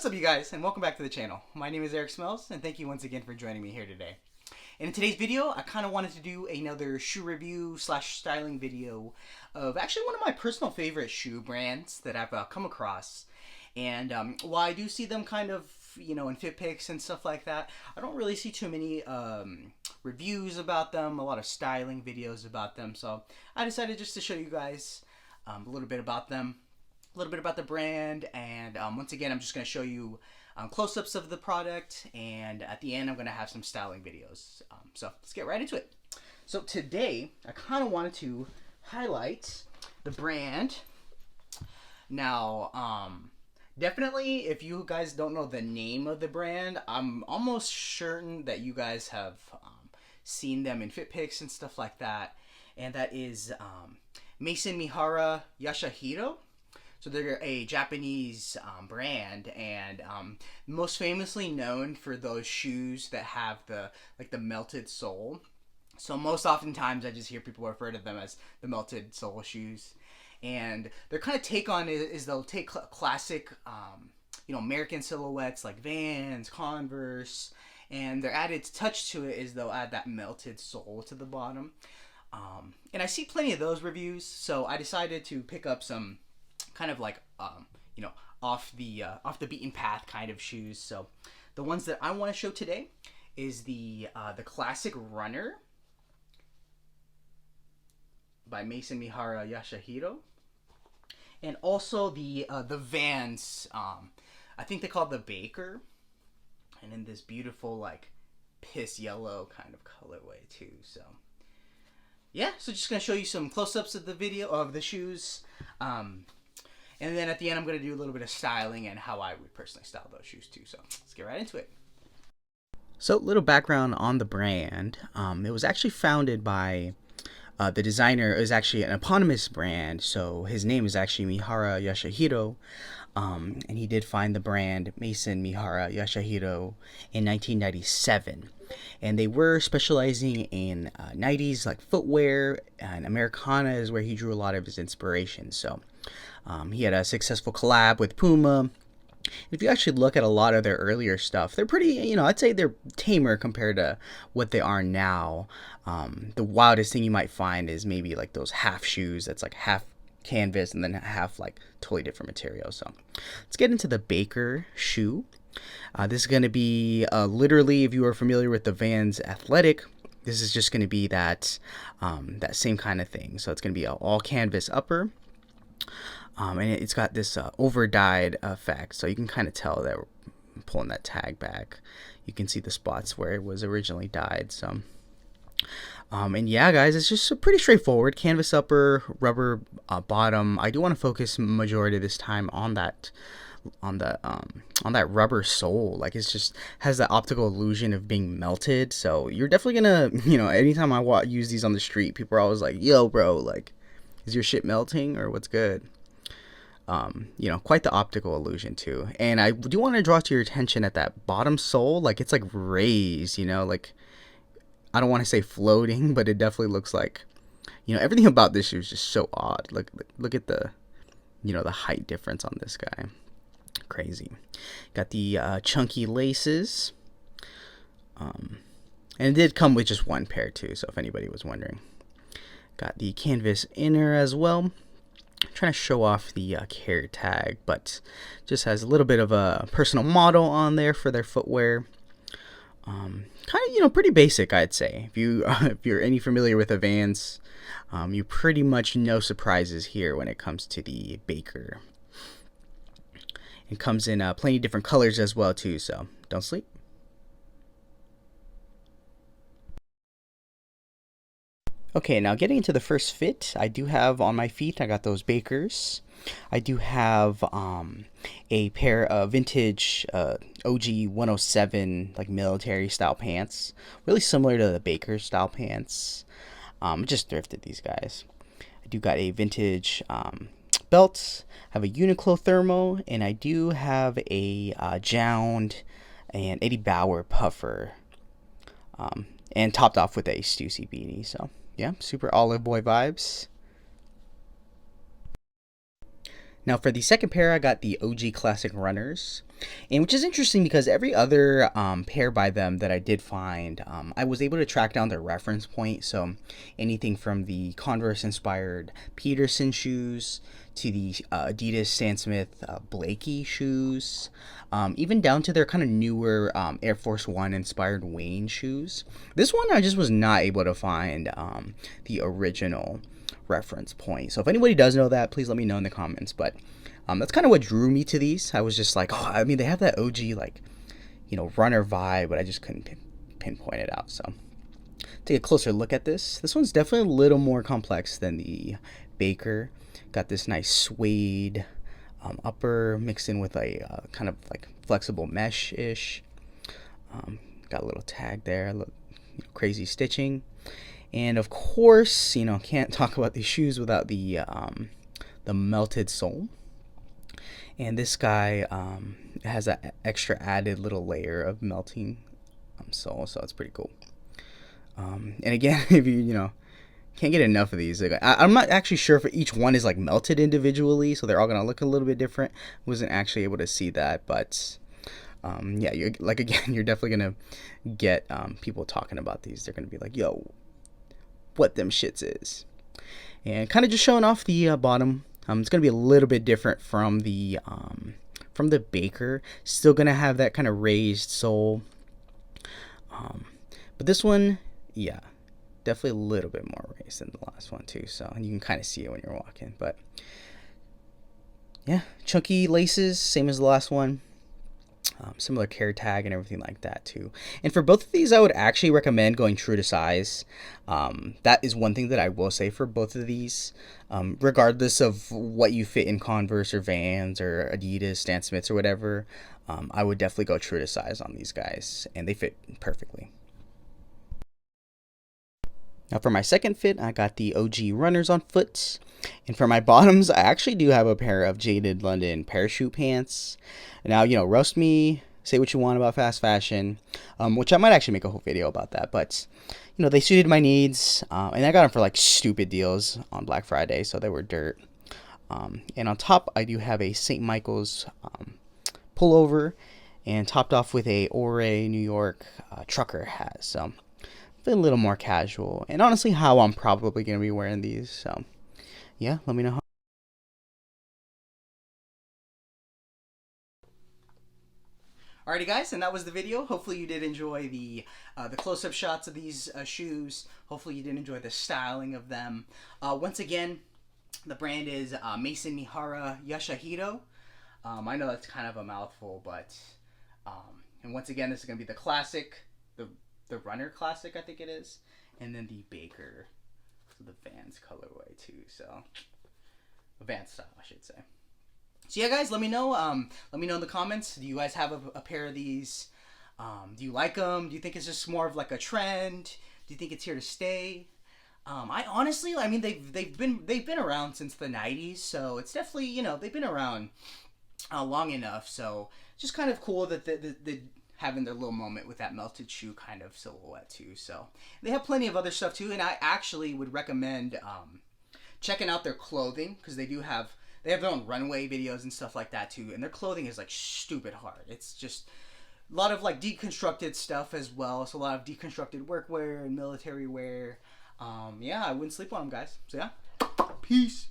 What's up, you guys, and welcome back to the channel. My name is Eric Smells, and thank you once again for joining me here today. In today's video, I kind of wanted to do another shoe review slash styling video of actually one of my personal favorite shoe brands that I've come across. And while I do see them kind of, in fit pics and stuff like that, I don't really see too many reviews about them, a lot of styling videos about them. So I decided just to show you guys a little bit about them, a little bit about the brand, and once again, I'm just going to show you close-ups of the product, and at the end, I'm going to have some styling videos. So let's get right into it. So today, I kind of wanted to highlight the brand. Now, definitely, if you guys don't know the name of the brand, I'm almost certain that you guys have seen them in fit pics and stuff like that, and that is Maison Mihara Yasuhiro. So they're a Japanese brand, and most famously known for those shoes that have the melted sole. So most oftentimes I just hear people refer to them as the melted sole shoes. And their kind of take on it is they'll take classic, American silhouettes like Vans, Converse, and their added touch to it is they'll add that melted sole to the bottom. And I see plenty of those reviews, so I decided to pick up some kind of like off the beaten path kind of shoes. So the ones that I want to show today is the classic Runner by Maison Mihara Yasuhiro, and also the Vans. I think they call it the Baker, and in this beautiful like piss yellow kind of colorway too. So yeah, so just gonna show you some close-ups of the video of the shoes. And then at the end, I'm going to do a little bit of styling and how I would personally style those shoes too. So let's get right into it. So, little background on the brand. It was actually founded by the designer. It was actually an eponymous brand. So his name is actually Mihara Yasuhiro. And he did find the brand Maison Mihara Yasuhiro in 1997. And they were specializing in 90s like footwear, and Americana is where he drew a lot of his inspiration. So he had a successful collab with Puma. If you actually look at a lot of their earlier stuff, they're pretty, I'd say they're tamer compared to what they are now. The wildest thing you might find is maybe like those half shoes that's like half canvas and then half like totally different material. So let's get into the Baker shoe. This is going to be literally, if you are familiar with the Vans Athletic, this is just going to be that same kind of thing. So it's going to be an all canvas upper. And it's got this over-dyed effect, so you can kind of tell that we're pulling that tag back. You can see the spots where it was originally dyed. So, and yeah, guys, it's just a pretty straightforward canvas upper, rubber bottom. I do want to focus majority of this time on that rubber sole. Like, it's just has that optical illusion of being melted. So you're definitely gonna, anytime I use these on the street, people are always like, "Yo, bro, like, is your shit melting or what's good?" Quite the optical illusion too. And I do want to draw to your attention at that bottom sole, like it's like raised, like I don't want to say floating, but it definitely looks like, everything about this shoe is just so odd. Look at the, the height difference on this guy. Crazy. Got the chunky laces. And it did come with just one pair too, so if anybody was wondering. Got the canvas inner as well. I'm trying to show off the care tag, but just has a little bit of a personal model on there for their footwear. Kind of, pretty basic, I'd say. If you're any familiar with the Vans, you pretty much no surprises here when it comes to the Baker. It comes in plenty of different colors as well too, so don't sleep. Okay, now getting into the first fit, I do have on my feet, I got those Bakers. I do have a pair of vintage OG 107 like military style pants, really similar to the Baker style pants. Just thrifted these guys. I do got a vintage belt, have a Uniqlo thermo, and I do have a Jound and Eddie Bauer puffer, and topped off with a Stussy beanie. So yeah, super olive boy vibes. Now for the second pair, I got the OG Classic Runners. And which is interesting because every other pair by them that I did find, I was able to track down their reference point. So anything from the Converse inspired Peterson shoes to the Adidas Stan Smith Blakey shoes, even down to their kind of newer Air Force One inspired Wayne shoes. This one I just was not able to find the original reference point. So if anybody does know that, please let me know in the comments. But that's kind of what drew me to these. I was just like, oh, I mean, they have that OG, like, you know, runner vibe, but I just couldn't pinpoint it out. So take a closer look at this. This one's definitely a little more complex than the Baker. Got this nice suede upper mixed in with a kind of like flexible mesh-ish. Got a little tag there, a little, you know, crazy stitching. And of course, you know, can't talk about these shoes without the melted sole. And this guy has an extra added little layer of melting sole, so it's pretty cool. And again, if you know, can't get enough of these. Like, I'm not actually sure if each one is like melted individually, so they're all gonna look a little bit different. Wasn't actually able to see that, but yeah, you're like, again, you're definitely gonna get people talking about these. They're gonna be like, yo, what them shits is. And kind of just showing off the bottom. It's gonna be a little bit different from the Baker. Still gonna have that kind of raised sole, but this one, yeah, definitely a little bit more raised than the last one too. So you can kind of see it when you're walking. But yeah, chunky laces, same as the last one. Similar care tag and everything like that too. And for both of these, I would actually recommend going true to size. That is one thing that I will say for both of these. Regardless of what you fit in Converse or Vans or Adidas, Stan Smiths or whatever, I would definitely go true to size on these guys, and they fit perfectly. Now for my second fit, I got the OG runners on foot. And for my bottoms, I actually do have a pair of Jaded London parachute pants. Now, you know, roast me, say what you want about fast fashion, which I might actually make a whole video about that. But, you know, they suited my needs, and I got them for like stupid deals on Black Friday, so they were dirt. And on top, I do have a St. Michael's pullover, and topped off with a Ouray New York trucker hat. So a little more casual, and honestly how I'm probably going to be wearing these. So yeah, let me know how. Alrighty guys, and that was the video. Hopefully you did enjoy the close-up shots of these shoes. Hopefully you did enjoy the styling of them. Once again, the brand is Maison Mihara Yasuhiro. I know that's kind of a mouthful, but and once again, this is going to be the classic, the runner classic, I think it is, and then the Baker, so the Vans colorway too. So Vans style, I should say. So yeah, guys, let me know. Let me know in the comments. Do you guys have a pair of these? Do you like them? Do you think it's just more of like a trend? Do you think it's here to stay? I honestly, I mean, they've been around since the '90s, so it's definitely, you know, they've been around long enough. So just kind of cool that the having their little moment with that melted shoe kind of silhouette too. So they have plenty of other stuff too, and I actually would recommend checking out their clothing, because they have their own runway videos and stuff like that too, and their clothing is like stupid hard. It's just a lot of like deconstructed stuff as well, so a lot of deconstructed workwear and military wear. Yeah, I wouldn't sleep on them, guys. So yeah, peace.